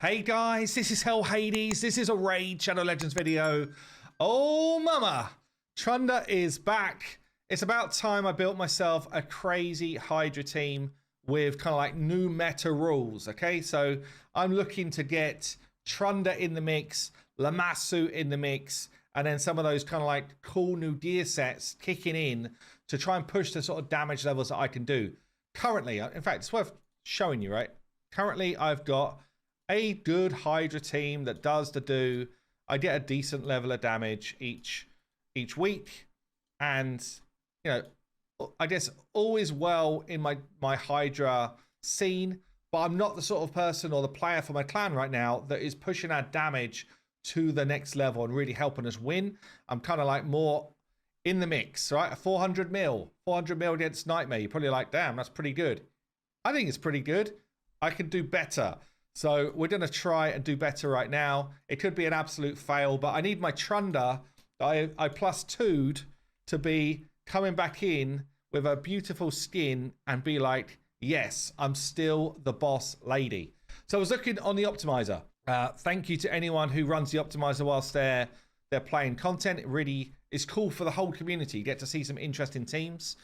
Hey guys, this is Hell Hades. This is a Raid Shadow Legends video. Oh mama, Trunda is back. It's about time I built myself a crazy Hydra team with kind of like new meta rules, okay? So I'm looking to get Trunda in the mix, Lamassu in the mix, and then some of those kind of like cool new gear sets kicking in to try and push the sort of damage levels that I can do. Currently, in fact, it's worth showing you, right? Currently, I've got a good Hydra team that does the do. I get a decent level of damage each week, and you know, I guess always well in my Hydra scene, but I'm not the sort of person or the player for my clan right now that is pushing our damage to the next level and really helping us win. I'm kind of like more in the mix, right? A 400 mil against Nightmare. You're probably like, damn, that's pretty good. I think it's pretty good. I can do better. So we're going to try and do better right now. It could be an absolute fail, but I need my Trunda that I plus 2'd to be coming back in with a beautiful skin and be like, yes, I'm still the boss lady. So I was looking on the Optimiser. Thank you to anyone who runs the Optimiser whilst they're playing content. It really is cool for the whole community. You get to see some interesting teams.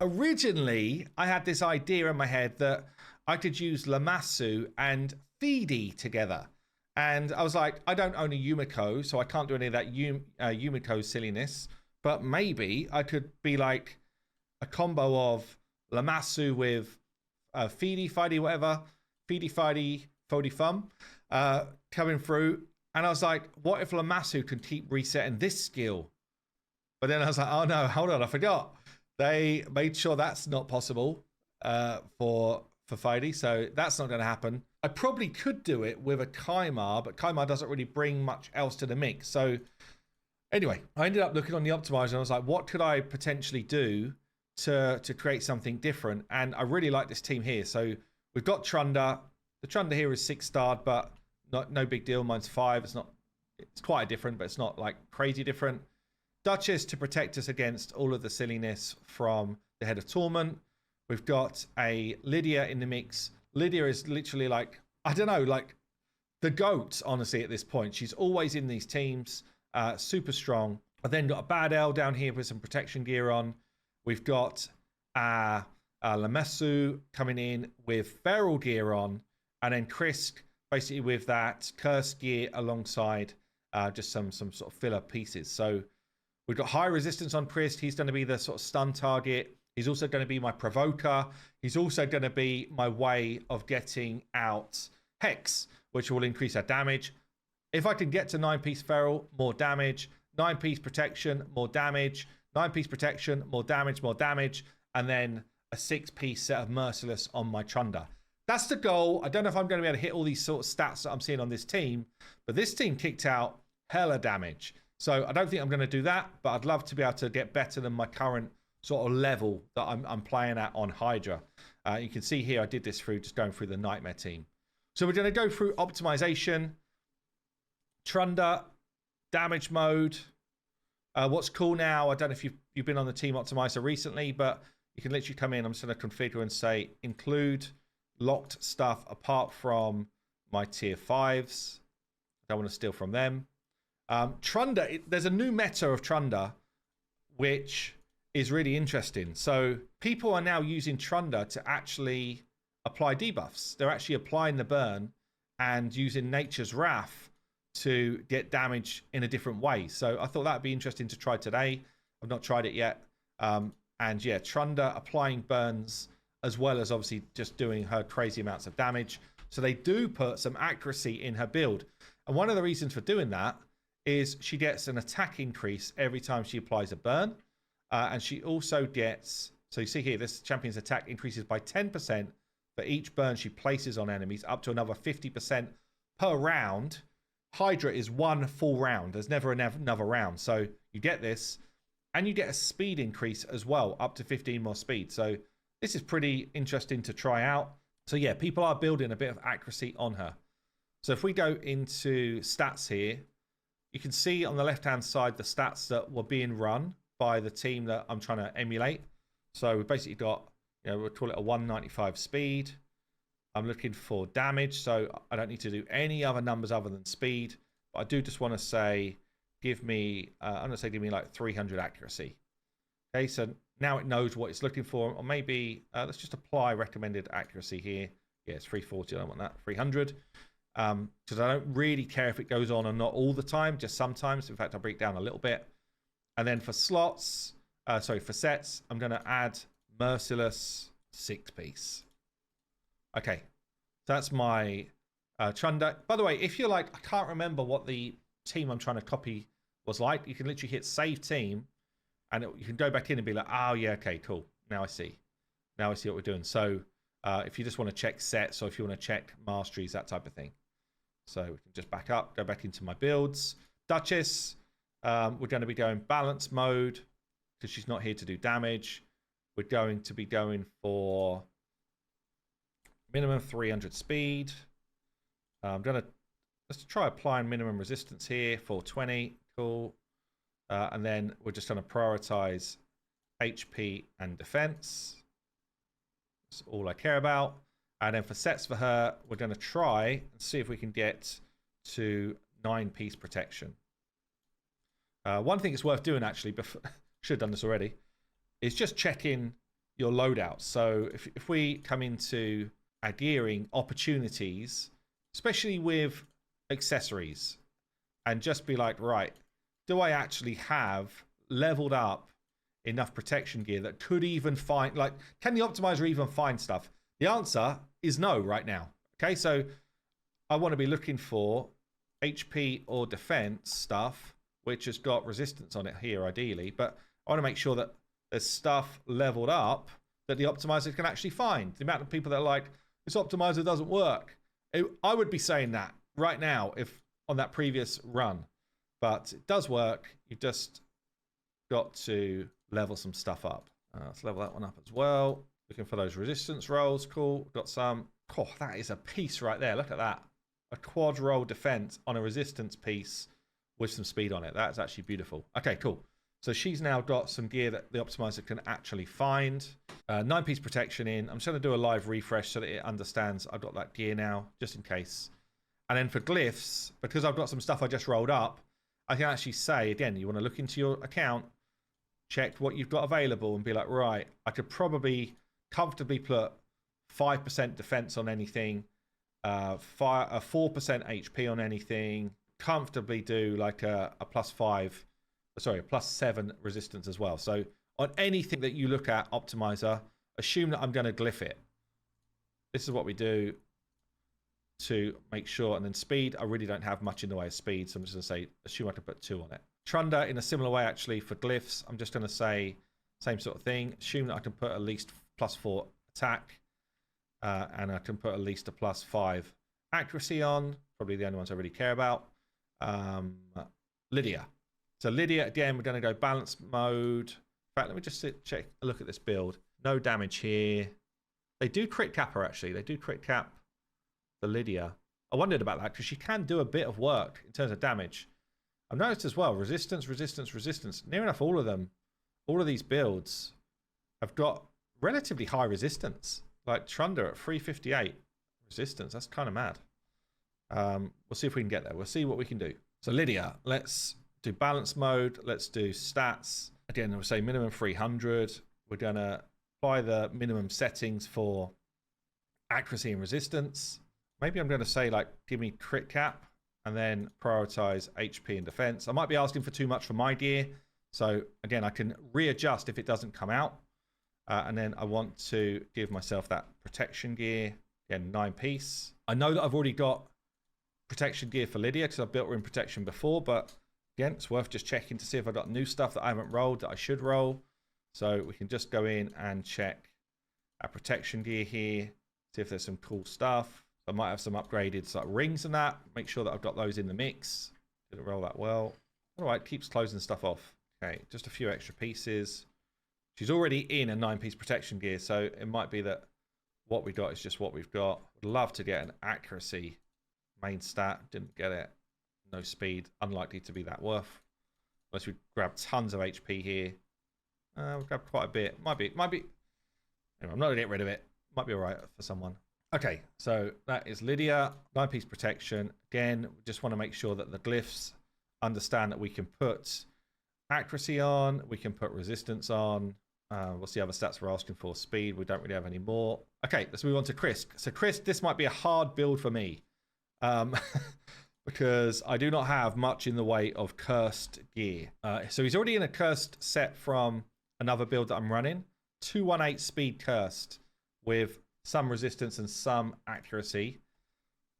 Originally, I had this idea in my head that I could use Lamassu and Feedy together. And I was like, I don't own a Yumiko, so I can't do any of that Yumiko silliness. But maybe I could be like a combo of Lamassu with Feedy, Fidey, whatever. Feedy, Fidey, Fody Fum coming through. And I was like, what if Lamassu could keep resetting this skill? But then I was like, oh no, hold on, I forgot. They made sure that's not possible for Fidey, so that's not going to happen. I probably could do it with a Kaimar, but Kaimar doesn't really bring much else to the mix. So anyway, I ended up looking on the Optimiser and I was like, what could I potentially do to create something different? And I really like this team here. So we've got Trunda. The Trunda here is 6-starred, but no big deal. Mine's 5. It's quite different, but it's not like crazy different. Duchess to protect us against all of the silliness from the Head of Torment. We've got a Lydia in the mix. Lydia is literally like, I don't know, like the GOAT, honestly, at this point. She's always in these teams, super strong. I've then got a Bad L down here with some protection gear on. We've got Lamassu coming in with feral gear on, and then Krisk basically with that cursed gear alongside just some sort of filler pieces. So we've got high resistance on Krisk. He's going to be the sort of stun target. He's also going to be my provoker. He's also going to be my way of getting out Hex, which will increase our damage. If I can get to 9-piece feral, more damage. 9-piece protection, more damage. 9-piece protection, more damage. And then a 6-piece set of merciless on my Trunda. That's the goal. I don't know if I'm going to be able to hit all these sort of stats that I'm seeing on this team, but this team kicked out hella damage. So I don't think I'm going to do that, but I'd love to be able to get better than my current sort of level that I'm playing at on Hydra. You can see here I did this through just going through the Nightmare team. So we're going to go through optimization, Trunda, damage mode. What's cool now, I don't know if you've been on the team Optimiser recently, but you can literally come in. I'm just going to configure and say include locked stuff apart from my tier 5s. I don't want to steal from them. Trunda, there's a new meta of Trunda, which is really interesting. So people are now using Trunda to actually apply debuffs. They're actually applying the burn and using Nature's Wrath to get damage in a different way. So I thought that'd be interesting to try today. I've not tried it yet. And yeah, Trunda applying burns as well as obviously just doing her crazy amounts of damage. So they do put some accuracy in her build. And one of the reasons for doing that is she gets an attack increase every time she applies a burn. And she also gets, so you see here, this champion's attack increases by 10% for each burn she places on enemies, up to another 50% per round. Hydra is one full round. There's never another round. So you get this, and you get a speed increase as well, up to 15 more speed. So this is pretty interesting to try out. So yeah, people are building a bit of accuracy on her. So if we go into stats here, you can see on the left-hand side the stats that were being run by the team that I'm trying to emulate. So we've basically got, we'll call it a 195 speed. I'm looking for damage, so I don't need to do any other numbers other than speed. But I do just want to say, give me, I'm going to say give me like 300 accuracy. Okay, so now it knows what it's looking for. Or maybe, let's just apply recommended accuracy here. Yeah, it's 340, I don't want that, 300. Because I don't really care if it goes on or not all the time, just sometimes. In fact, I'll break down a little bit. And then for slots, for sets, I'm going to add Merciless 6-piece. Okay, so that's my Chunda. By the way, if you're like, I can't remember what the team I'm trying to copy was like, you can literally hit Save Team, and you can go back in and be like, oh, yeah, okay, cool. Now I see. Now I see what we're doing. So if you just want to check sets, or if you want to check masteries, that type of thing. So we can just back up, go back into my builds. Duchess, we're going to be going balance mode because she's not here to do damage. We're going to be going for minimum 300 speed. Let's try applying minimum resistance here for 20. Cool. And then we're just going to prioritize HP and defense. That's all I care about. And then for sets for her, we're going to try and see if we can get to 9-piece protection. One thing it's worth doing, actually, should have done this already, is just checking your loadouts. So if we come into adhering opportunities, especially with accessories, and just be like, right, do I actually have leveled up enough protection gear that could even find, like, can the optimizer even find stuff? The answer is no right now. Okay, so I want to be looking for HP or defense stuff, which has got resistance on it here, ideally. But I want to make sure that there's stuff leveled up that the optimizer can actually find. The amount of people that are like, this optimizer doesn't work. I would be saying that right now if on that previous run. But it does work. You've just got to level some stuff up. Let's level that one up as well. Looking for those resistance rolls. Cool. Got some. Oh, that is a piece right there. Look at that. A quad roll defense on a resistance piece with some speed on it. That's actually beautiful. Okay, cool. So she's now got some gear that the optimizer can actually find. 9-piece protection in. I'm just going to do a live refresh so that it understands I've got that gear now, just in case. And then for glyphs, because I've got some stuff I just rolled up, I can actually say, again, you want to look into your account, check what you've got available and be like, right, I could probably comfortably put 5% defense on anything, 4% HP on anything, comfortably do like a +7 resistance as well. So on anything that you look at, optimizer, assume that I'm going to glyph it. This is what we do to make sure. And then speed, I really don't have much in the way of speed, so I'm just going to say assume I can put 2 on it. Trunda, in a similar way, actually, for glyphs, I'm just going to say same sort of thing. Assume that I can put at least +4 attack, and I can put at least a +5 accuracy on. Probably the only ones I really care about. Lydia. So Lydia, again, we're going to go balance mode. In fact, let me just check a look at this build. No damage here. They do crit cap her, actually. They do crit cap the Lydia. I wondered about that because she can do a bit of work in terms of damage. I've noticed as well, resistance. Near enough all of them, all of these builds have got relatively high resistance. Like Trunda at 358 resistance. That's kind of mad. We'll see if we can get there. We'll see what we can do. So Lydia, let's do balance mode. Let's do stats. Again, we'll say minimum 300. We're going to apply the minimum settings for accuracy and resistance. Maybe I'm going to say, like, give me crit cap and then prioritize HP and defense. I might be asking for too much for my gear. So again, I can readjust if it doesn't come out. And then I want to give myself that protection gear. Again, 9-piece. I know that I've already got protection gear for Lydia because I've built her in protection before, but again, it's worth just checking to see if I've got new stuff that I haven't rolled that I should roll. So we can just go in and check our protection gear here, see if there's some cool stuff. I might have some upgraded like rings and that. Make sure that I've got those in the mix. Didn't roll that well. All right, keeps closing stuff off. Okay, just a few extra pieces. She's already in a 9-piece protection gear, so it might be that what we got is just what we've got. Would love to get an accuracy main stat. Didn't get it. No speed. Unlikely to be that worth. Unless we grab tons of HP here. We'll grab quite a bit. Might be. Anyway, I'm not going to get rid of it. Might be all right for someone. Okay, so that is Lydia, 9-piece protection. Again, we just want to make sure that the glyphs understand that we can put accuracy on, we can put resistance on. What's the other stats we're asking for? Speed, we don't really have any more. Okay, let's move on to Chris. So Chris, this might be a hard build for me because I do not have much in the way of cursed gear. So he's already in a cursed set from another build that I'm running. 218 speed cursed with some resistance and some accuracy.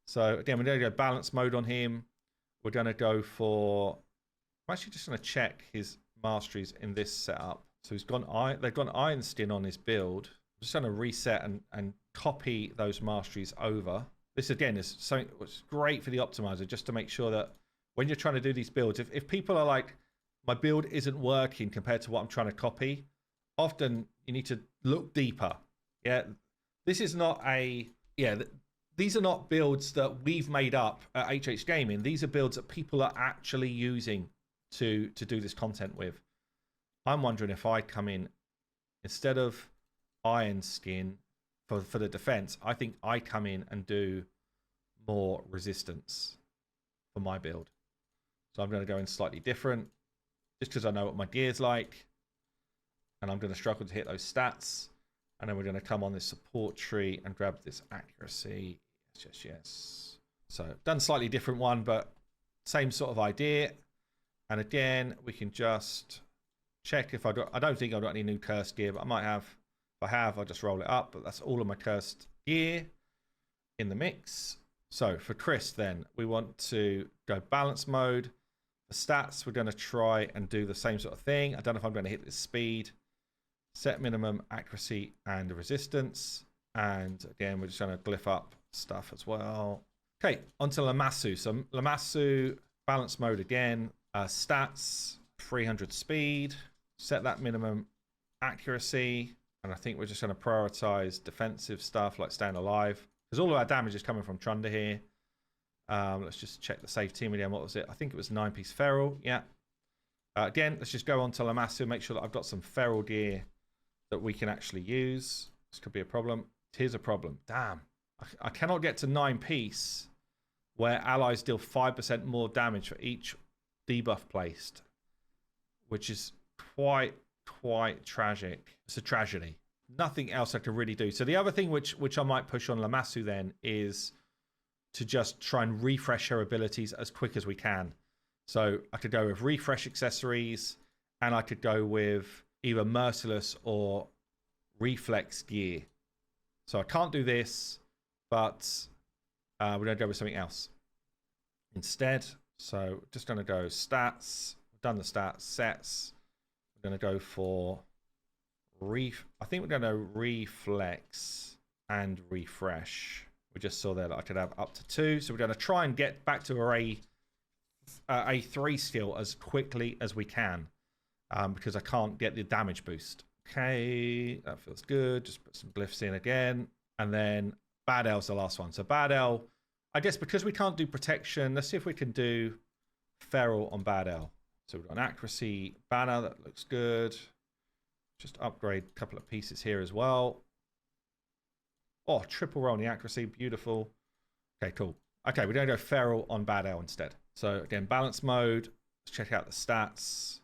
So again, we're going to go balance mode on him. We're going to go for... I'm actually just going to check his masteries in this setup. So he's gone they've gone Iron Skin on his build. I'm just going to reset and copy those masteries over. This again is something that's great for the optimizer, just to make sure that when you're trying to do these builds, if people are like, my build isn't working compared to what I'm trying to copy, often you need to look deeper. Yeah, this is not a these are not builds that we've made up at HH Gaming. These are builds that people are actually using to do this content with. I'm wondering if I come in instead of Iron Skin for the defense, I think I come in and do more resistance for my build. So I'm going to go in slightly different just because I know what my gear's like, and I'm going to struggle to hit those stats. And then we're going to come on this support tree and grab this accuracy. Yes. So done slightly different one, but same sort of idea. And again, we can just check if I don't think I've got any new cursed gear, but I might have. If I have, I'll just roll it up. But that's all of my cursed gear in the mix. So for Chris, then we want to go balance mode. The stats, we're going to try and do the same sort of thing. I don't know if I'm going to hit this speed. Set minimum accuracy and resistance. And again, we're just going to glyph up stuff as well. Okay, onto Lamassu. So Lamassu, balance mode again. Stats, 300 speed. Set that minimum accuracy. And I think we're just going to prioritize defensive stuff like staying alive. Because all of our damage is coming from Trunda here. Let's just check the save team again. What was it? I think it was 9-piece feral. Yeah. Again, let's just go on to Lamassu. Make sure that I've got some feral gear that we can actually use. This could be a problem. Here's a problem. Damn. I cannot get to 9-piece where allies deal 5% more damage for each debuff placed, which is quite tragic. It's a tragedy. Nothing else I can really do. So the other thing which I might push on Lamassu then is to just try and refresh her abilities as quick as we can. So I could go with refresh accessories, and I could go with either merciless or reflex gear. So I can't do this, but we're going to go with something else instead. So just going to go stats. We've done the stats, sets. We're going to go for I think we're going to reflex and refresh. We just saw there that I could have up to 2. So we're going to try and get back to a 3 skill as quickly as we can, because I can't get the damage boost. Okay, that feels good. Just put some glyphs in again. And then Bad L's the last one. So Bad L, I guess because we can't do protection, let's see if we can do feral on Bad L. So we've got an accuracy banner. That looks good. Just upgrade a couple of pieces here as well. Oh, triple roll on the accuracy. Beautiful. Okay, cool. Okay, we're going to go feral on Bad L instead. So again, balance mode. Let's check out the stats.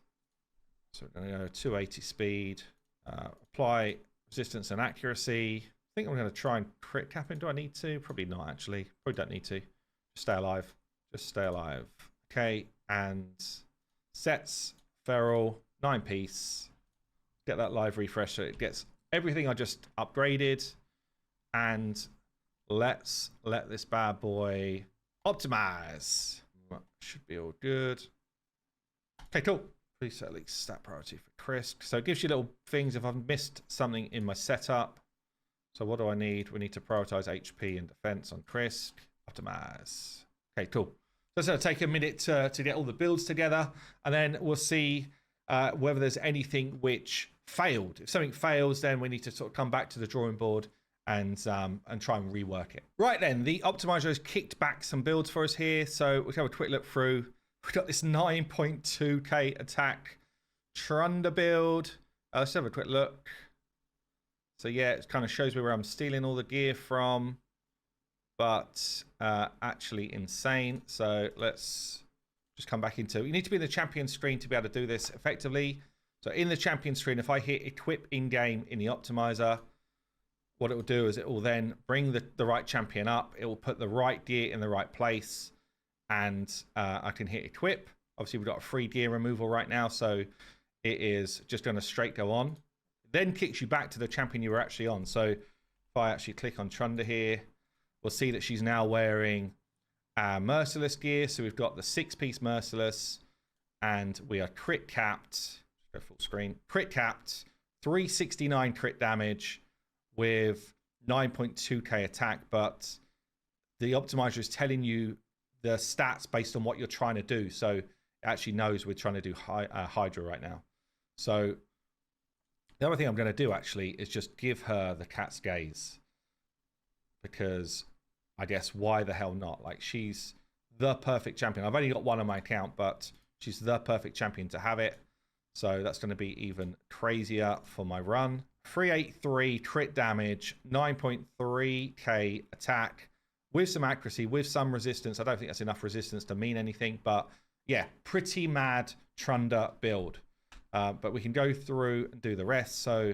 So we're going to go 280 speed. Apply resistance and accuracy. I think I'm going to try and crit cap him. Do I need to? Probably not, actually. Probably don't need to. Just stay alive. Just stay alive. Okay, and sets, feral, 9-piece. Get that live refresh so it gets everything I just upgraded. And let's let this bad boy optimize. Should be all good. Okay, cool. Please set at least stat priority for Chris. So it gives you little things if I've missed something in my setup. So what do I need? We need to prioritize HP and defense on Chris. Optimize. Okay, cool. So it's going to take a minute to get all the builds together, and then we'll see whether there's anything which failed. If something fails, then we need to sort of come back to the drawing board and try and rework it. Right then, the optimizer has kicked back some builds for us here. So we'll have a quick look through. We've got this 9.2k attack Trunda build. Let's have a quick look. So yeah, it kind of shows me where I'm stealing all the gear from. but actually insane. So let's just come back into, you need to be in the champion screen to be able to do this effectively. So in the champion screen, if I hit equip in game in the optimizer, what it will do is it will then bring the right champion up. It will put the right gear in the right place, and I can hit equip. Obviously, we've got a free gear removal right now, so it is just going to straight go on. Then kicks you back to the champion you were actually on. So if I actually click on Trunda here, we'll see that she's now wearing Merciless gear. So we've got the 6-piece Merciless, and we are crit capped. Go full screen. Crit capped, 369 crit damage with 9.2k attack, but the optimizer is telling you the stats based on what you're trying to do. So it actually knows we're trying to do Hydra right now. So the other thing I'm going to do actually is just give her the cat's gaze, because I guess why the hell not? Like, she's the perfect champion. I've only got one on my account, but she's the perfect champion to have it. So that's going to be even crazier for my run. 383 crit damage, 9.3k attack with some accuracy, with some resistance. I don't think that's enough resistance to mean anything, but yeah, pretty mad Trunda build. But we can go through and do the rest. So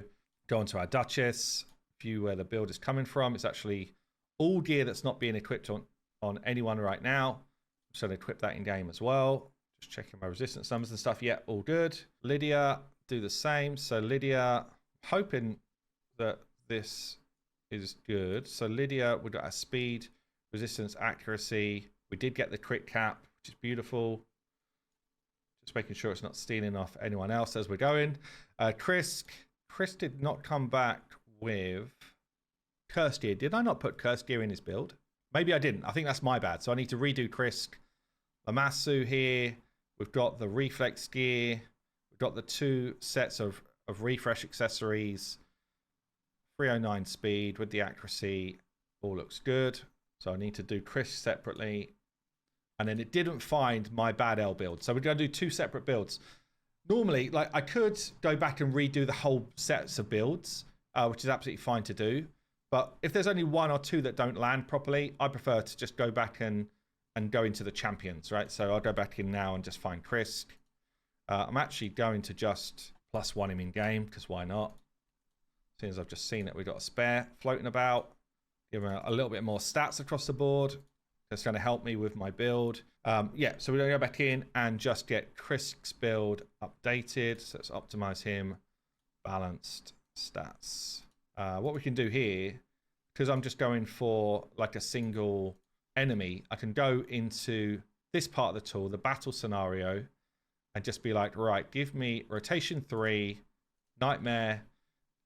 go onto our Duchess, view where the build is coming from. It's actually all gear that's not being equipped on anyone right now. So to equip that in game as well. Just checking my resistance numbers and stuff. Yeah, all good. Lydia, do the same. So Lydia, hoping that this is good. So Lydia, we got our speed, resistance, accuracy. We did get the crit cap, which is beautiful. Just making sure it's not stealing off anyone else as we're going. Chris did not come back with cursed gear. Did I not put cursed gear in his build? Maybe I didn't. I think that's my bad. So I need to redo Chris. Lamasu here. We've got the reflex gear. We've got the 2 sets of refresh accessories. 309 speed with the accuracy. All looks good. So I need to do Chris separately. And then it didn't find my bad L build. So we're going to do 2 separate builds. Normally, like, I could go back and redo the whole sets of builds, which is absolutely fine to do. But if there's only 1 or 2 that don't land properly, I prefer to just go back and go into the champions, right? So I'll go back in now and just find Chris. I'm actually going to just +1 him in game, because why not? Seeing as I've just seen that we've got a spare floating about. Give him a little bit more stats across the board. That's going to help me with my build. Yeah, so we're going to go back in and just get Chris' build updated. So let's optimize him. Balanced stats. What we can do here, because I'm just going for like a single enemy, I can go into this part of the tool, the battle scenario, and just be like, right, give me rotation 3, nightmare,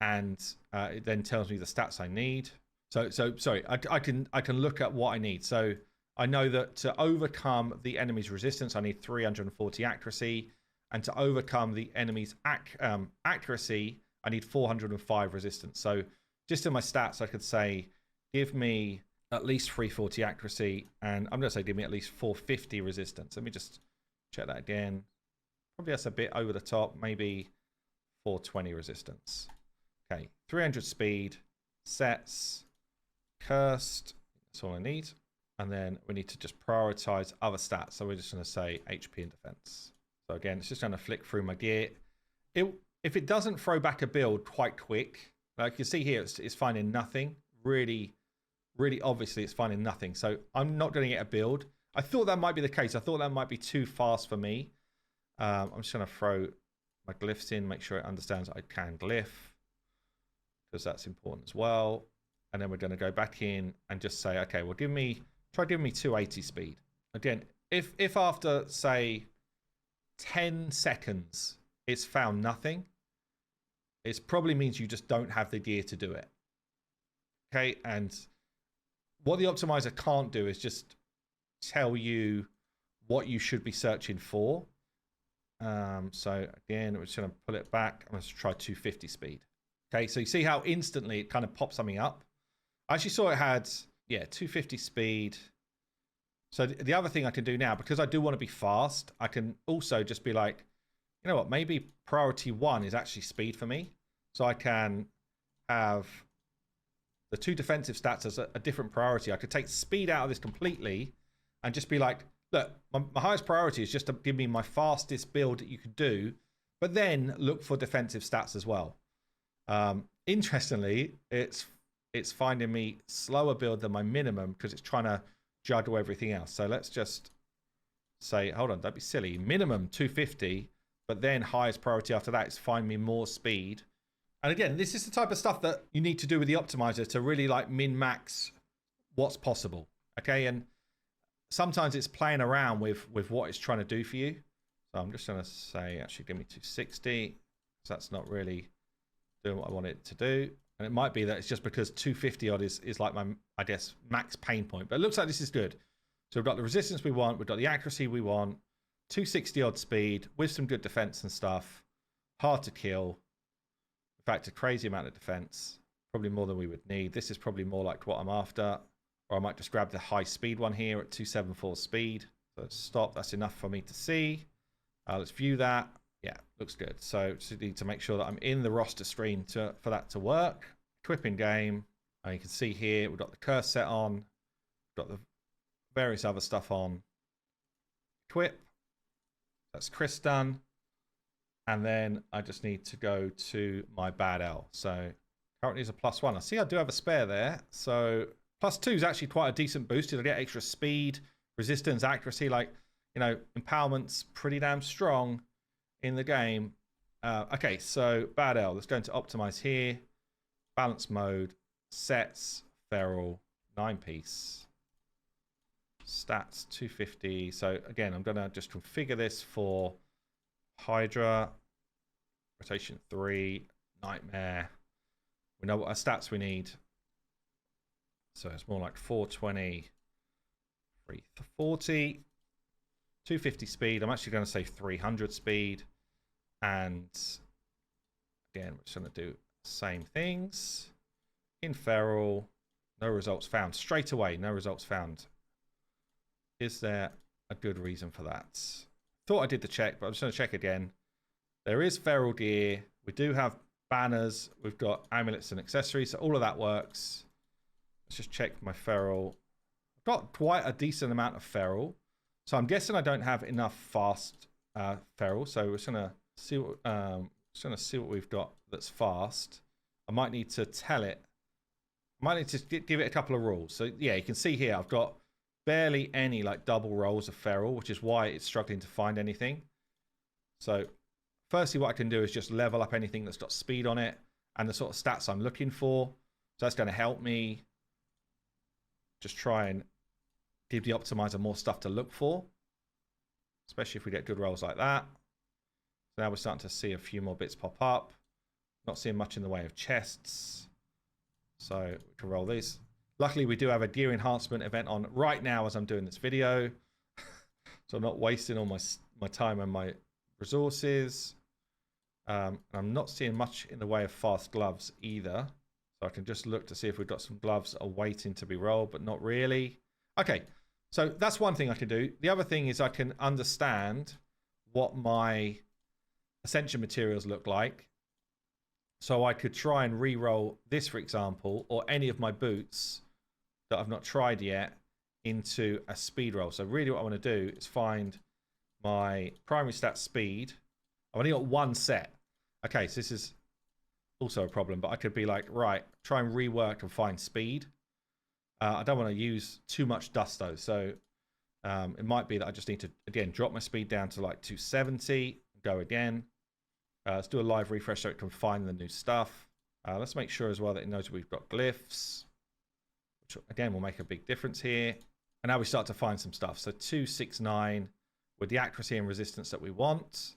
and it then tells me the stats I need. So sorry, I can look at what I need. So I know that to overcome the enemy's resistance, I need 340 accuracy, and to overcome the enemy's accuracy, I need 405 resistance. So just in my stats, I could say, give me at least 340 accuracy, and I'm going to say give me at least 450 resistance. Let me just check that again. Probably that's a bit over the top, maybe 420 resistance. Okay, 300 speed, sets, cursed, that's all I need. And then we need to just prioritize other stats. So we're just going to say HP and defense. So again, it's just going to flick through my gear. If it doesn't throw back a build quite quick, like you see here, it's finding nothing. Really obviously it's finding nothing. So I'm not going to get a build. I thought that might be the case. I thought that might be too fast for me. I'm just going to throw my glyphs in, make sure it understands I can glyph, because that's important as well. And then we're going to go back in and just say, okay, well, try giving me 280 speed. Again, if after, say, 10 seconds, it's found nothing, it probably means you just don't have the gear to do it. Okay, and what the optimizer can't do is just tell you what you should be searching for. So again, we're just going to pull it back. I'm going to try 250 speed. Okay, so you see how instantly it kind of pops something up. I actually saw it had, yeah, 250 speed. So the other thing I can do now, because I do want to be fast, I can also just be like, you know what, maybe priority 1 is actually speed for me. So I can have the 2 defensive stats as a different priority. I could take speed out of this completely and just be like, look, my highest priority is just to give me my fastest build that you could do, but then look for defensive stats as well. Interestingly, it's finding me slower build than my minimum because it's trying to juggle everything else. So let's just say, hold on, don't be silly. Minimum 250, but then highest priority after that is find me more speed. And again, this is the type of stuff that you need to do with the optimizer to really like min-max what's possible. Okay, and sometimes it's playing around with what it's trying to do for you. So I'm just going to say, actually, give me 260. because that's not really doing what I want it to do. And it might be that it's just because 250 odd is like my, I guess, max pain point. But it looks like this is good. So we've got the resistance we want. We've got the accuracy we want. 260 odd speed with some good defense and stuff. Hard to kill. In fact, a crazy amount of defense. Probably more than we would need. This is probably more like what I'm after. Or I might just grab the high speed one here at 274 speed. So stop. That's enough for me to see. Let's view that. Yeah, looks good. So just need to make sure that I'm in the roster screen for that to work. Equip in game. And you can see here we've got the curse set on. We've got the various other stuff on. Equip. That's Chris done. And then I just need to go to my bad L. So currently is a +1. I see I do have a spare there. So +2 is actually quite a decent boost. I get extra speed, resistance, accuracy. Like, you know, empowerment's pretty damn strong in the game. Okay, so bad L. Let's go into optimize here. Balance mode, sets, feral, 9-piece. Stats 250. So again, I'm going to just configure this for Hydra, rotation 3, nightmare. We know what our stats we need. So it's more like 420, 340, 250 speed. I'm actually going to say 300 speed. And again, we're just going to do the same things. In feral, no results found. Straight away, no results found. Is there a good reason for that? Thought I did the check, but I'm just going to check again. There is feral gear. We do have banners. We've got amulets and accessories. So all of that works. Let's just check my feral. I've got quite a decent amount of feral. So I'm guessing I don't have enough fast feral. So we're just going to see what we've got that's fast. I might need to tell it. I might need to give it a couple of rules. So yeah, you can see here I've got barely any like double rolls of feral, which is why it's struggling to find anything. So firstly, what I can do is just level up anything that's got speed on it and the sort of stats I'm looking for. So that's going to help me just try and give the optimizer more stuff to look for, especially if we get good rolls like that. So now we're starting to see a few more bits pop up. Not seeing much in the way of chests. So we can roll these. Luckily, we do have a gear enhancement event on right now as I'm doing this video. So I'm not wasting all my time and my resources. I'm not seeing much in the way of fast gloves either. So I can just look to see if we've got some gloves that are waiting to be rolled, but not really. Okay, so that's one thing I can do. The other thing is I can understand what my ascension materials look like. So I could try and re-roll this, for example, or any of my boots that I've not tried yet into a speed roll. So really what I want to do is find my primary stat speed. I've only got one set. Okay, so this is also a problem, but I could be like, right, try and rework and find speed. I don't want to use too much dust though. So it might be that I just need to, again, drop my speed down to like 270, go again. Let's do a live refresh so it can find the new stuff. Let's make sure as well that it knows we've got glyphs, which again will make a big difference here. And now we start to find some stuff. So 269 with the accuracy and resistance that we want.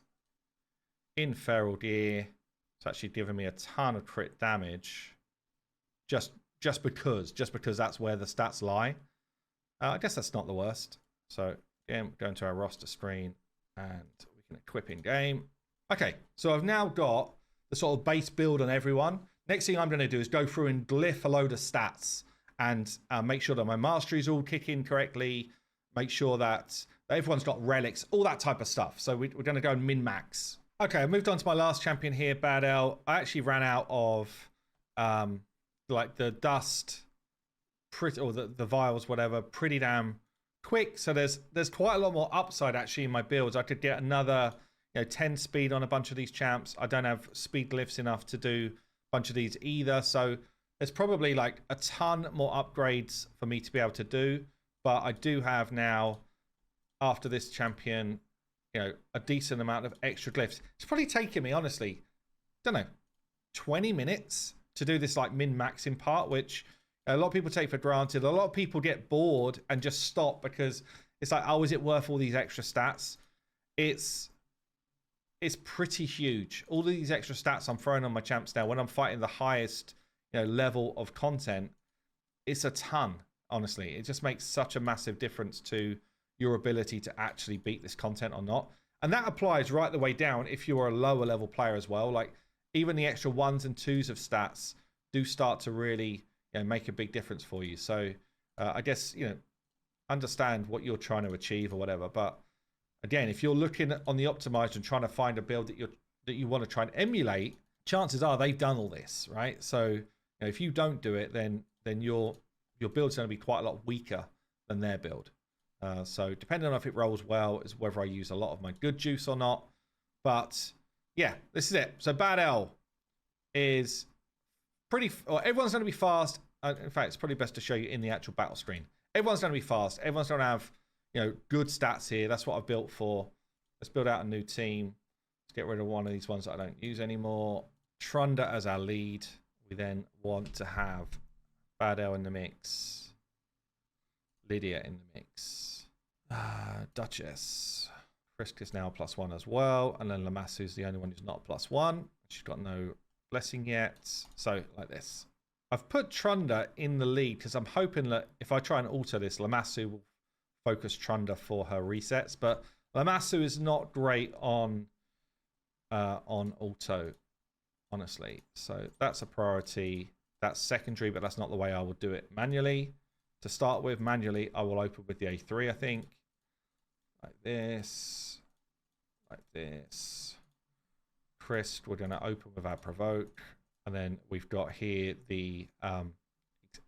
In feral gear, it's actually giving me a ton of crit damage. Just because that's where the stats lie. I guess that's not the worst. So again, go into our roster screen and we can equip in game. Okay, so I've now got the sort of base build on everyone. Next thing I'm going to do is go through and glyph a load of stats and make sure that my mastery's all kicking correctly, make sure that everyone's got relics, all that type of stuff. So we're going to go min-max. Okay, I moved on to my last champion here, Bad L. I actually ran out of like the dust, pretty, or the vials, whatever, pretty damn quick. So there's quite a lot more upside actually in my builds. I could get another 10 speed on a bunch of these champs. I don't have speed glyphs enough to do a bunch of these either. So there's probably like a ton more upgrades for me to be able to do. But I do have now, after this champion, a decent amount of extra glyphs. It's probably taken me, honestly, don't know, 20 minutes to do this like min-maxing part, which a lot of people take for granted. A lot of people get bored and just stop because it's like, oh, is it worth all these extra stats? It's pretty huge. All of these extra stats I'm throwing on my champs now when I'm fighting the highest level of content, it's a ton, honestly. It just makes such a massive difference to your ability to actually beat this content or not. And that applies right the way down if you're a lower level player as well. Like even the extra 1s and 2s of stats do start to really make a big difference for you. So I guess understand what you're trying to achieve or whatever. But again, if you're looking on the Optimiser and trying to find a build that you want to try and emulate, chances are they've done all this, right? So if you don't do it, then your build's going to be quite a lot weaker than their build. So depending on if it rolls well is whether I use a lot of my good juice or not. But yeah, this is it. So Bad L is pretty, or everyone's going to be fast. In fact, it's probably best to show you in the actual battle screen. Everyone's going to be fast. Everyone's going to have good stats here. That's what I've built for. Let's build out a new team. Let's get rid of one of these ones that I don't use anymore. Trunda as our lead. We then want to have Bad L in the mix. Lydia in the mix. Duchess. Frisk is now +1 as well. And then Lamassu's the only one who's not +1. She's got no blessing yet. So like this. I've put Trunda in the lead because I'm hoping that if I try and alter this, Lamassu will focus Trunda for her resets. But Lamassu is not great on auto, honestly. So that's a priority. That's secondary, but that's not the way I will do it manually. To start with, manually, I will open with the A3, I think. Like this. Like this. Crest, we're going to open with our provoke. And then we've got here the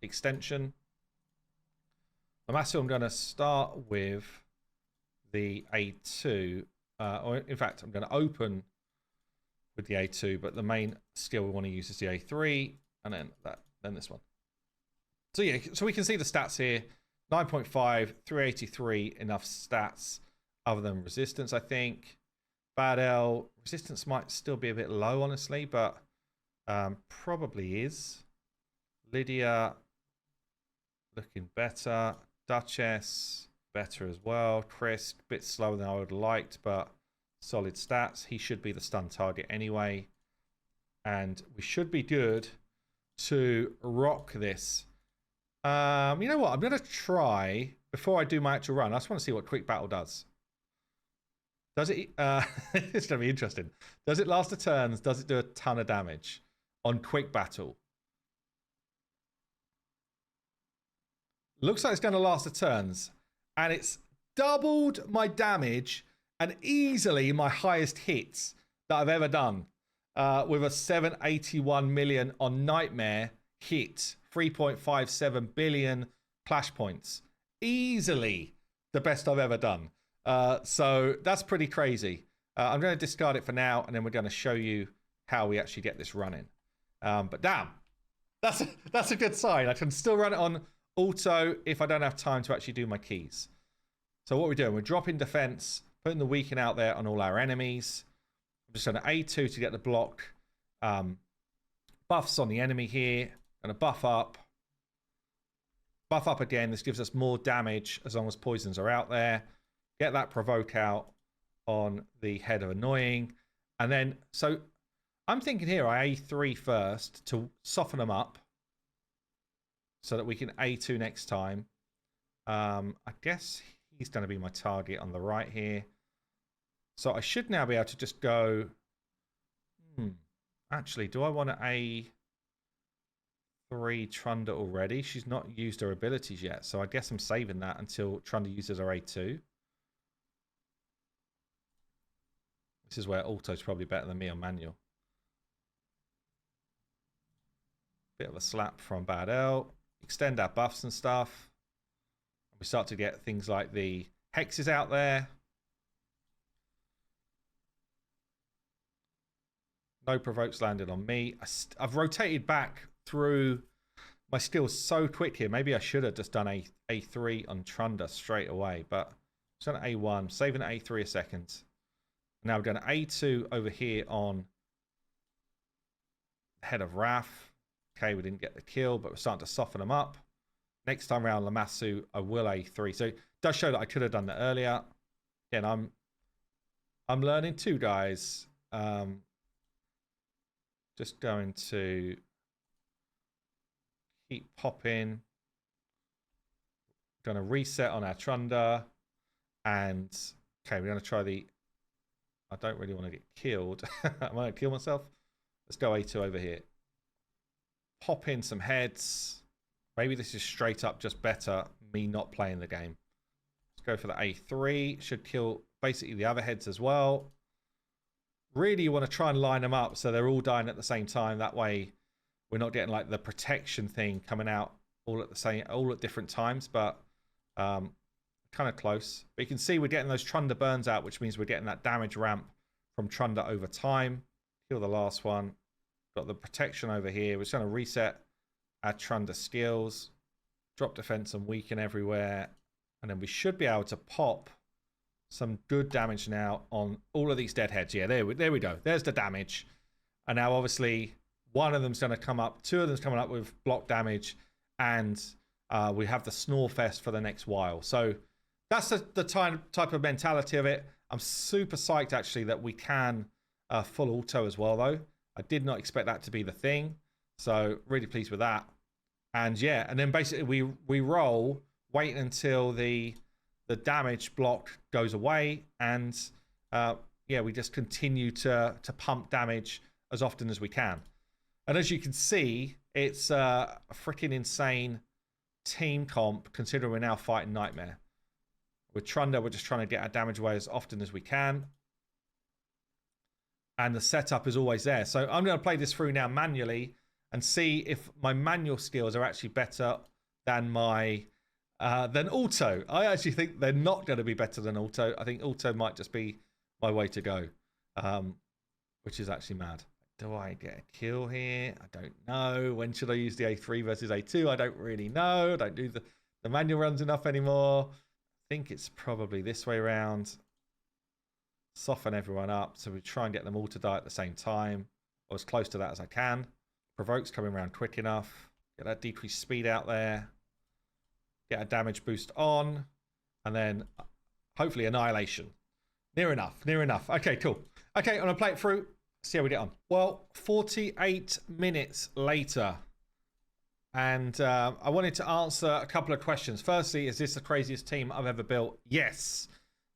extension. Lamassu, I'm going to start with the A2. Or in fact, I'm going to open with the A2, but the main skill we want to use is the A3. And then this one. So yeah, so we can see the stats here. 9.5, 383, enough stats other than resistance, I think. Bad L, resistance might still be a bit low, honestly, but probably is. Lydia, looking better. Duchess, better as well. Chris, a bit slower than I would have liked, but solid stats. He should be the stun target anyway. And we should be good to rock this. You know what? I'm going to try, before I do my actual run, I just want to see what Quick Battle does. Does it... it's going to be interesting. Does it last a turns? Does it do a ton of damage on Quick Battle? Looks like it's going to last a turns. And it's doubled my damage and easily my highest hits that I've ever done. With a 781 million on Nightmare hit. 3.57 billion clash points. Easily the best I've ever done. So that's pretty crazy. I'm going to discard it for now, and then we're going to show you how we actually get this running. But damn, that's a good sign. I can still run it on auto if I don't have time to actually do my keys. So what we're doing, we're dropping defense, putting the weaken out there on all our enemies. I'm just going to A2 to get the block buffs on the enemy here. Going to buff up. Buff up again. This gives us more damage as long as poisons are out there. Get that provoke out on the head of annoying. And then, so I'm thinking here I A3 first to soften them up so that we can A2 next time. I guess he's going to be my target on the right here. So I should now be able to just go... Actually, do I want to A3 Trunda already? She's not used her abilities yet, so I guess I'm saving that until Trunda uses her A2. This is where auto's probably better than me on manual. Bit of a slap from Bad L. Extend our buffs and stuff. We start to get things like the hexes out there. No provokes landed on me. I've rotated back through my skills so quick here. Maybe I should have just done A3 on Trunda straight away, but it's done A1, saving at A3 a second. Now we're going to A2 over here on head of Wrath. Okay, we didn't get the kill, but we're starting to soften them up. Next time around Lamassu, I will A3. So it does show that I could have done that earlier. Again, I'm learning too, guys. Just going to keep popping. Going to reset on our Trunda. And, okay, we're going to try the... I don't really want to get killed. Am I going to kill myself? Let's go A2 over here. Pop in some heads. Maybe this is straight up just better me not playing the game. Let's go for the A3. Should kill basically the other heads as well. Really, you want to try and line them up so they're all dying at the same time. That way, we're not getting like the protection thing coming out all at different times. But kind of close. But you can see we're getting those Trunda burns out, which means we're getting that damage ramp from Trunda over time. Kill the last one. Got the protection over here. We're just going to reset our Trunda skills. Drop defense and weaken everywhere. And then we should be able to pop some good damage now on all of these dead heads. Yeah, there we go. There's the damage. And now obviously one of them's going to come up. Two of them's coming up with block damage. And we have the snore fest for the next while. So that's the type of mentality of it. I'm super psyched actually that we can full auto as well though. I did not expect that to be the thing. So really pleased with that. And yeah, and then basically we roll, wait until the damage block goes away, and yeah, we just continue to pump damage as often as we can. And as you can see, it's a freaking insane team comp considering we're now fighting Nightmare. With Trunda, we're just trying to get our damage away as often as we can. And the setup is always there. So I'm going to play this through now manually and see if my manual skills are actually better than my than auto. I actually think they're not going to be better than auto. I think auto might just be my way to go, which is actually mad. Do I get a kill here? I don't know. When should I use the A3 versus A2? I don't really know. I don't do the manual runs enough anymore. I think it's probably this way around. Soften everyone up so we try and get them all to die at the same time, or as close to that as I can. Provokes coming around quick enough. Get that decreased speed out there. Get a damage boost on, and then hopefully annihilation. Near enough, near enough. Okay, cool. Okay, I'm gonna play it through, see how we get on. Well, 48 minutes later, and I wanted to answer a couple of questions. Firstly, is this the craziest team I've ever built? Yes.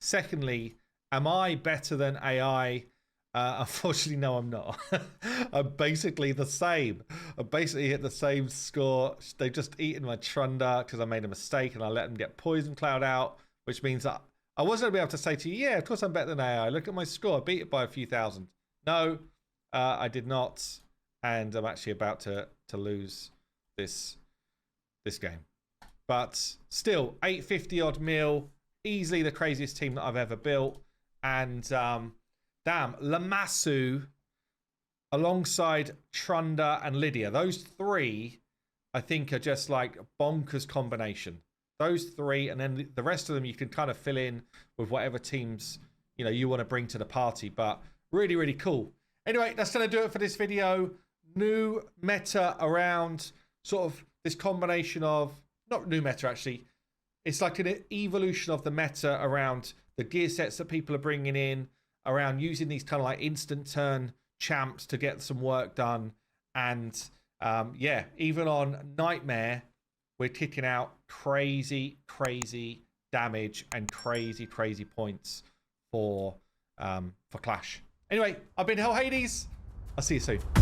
Secondly, am I better than AI? Unfortunately, no, I'm not. I'm basically the same. I basically hit the same score. They've just eaten my Trunda because I made a mistake and I let them get Poison Cloud out, which means that I wasn't going to be able to say to you, yeah, of course I'm better than AI. Look at my score. I beat it by a few thousand. No, I did not. And I'm actually about to lose this game. But still, 850 odd mil. Easily the craziest team that I've ever built. And damn, Lamassu alongside Trunda and Lydia. Those three, I think, are just like a bonkers combination. Those three, and then the rest of them you can kind of fill in with whatever teams you want to bring to the party. But really, really cool. Anyway, that's going to do it for this video. New meta around sort of this combination of, not new meta actually, it's like an evolution of the meta around the gear sets that people are bringing in, around using these kind of like instant turn champs to get some work done. And yeah, even on Nightmare, we're kicking out crazy damage and crazy points for Clash. Anyway, I've been Hell Hades. I'll see you soon.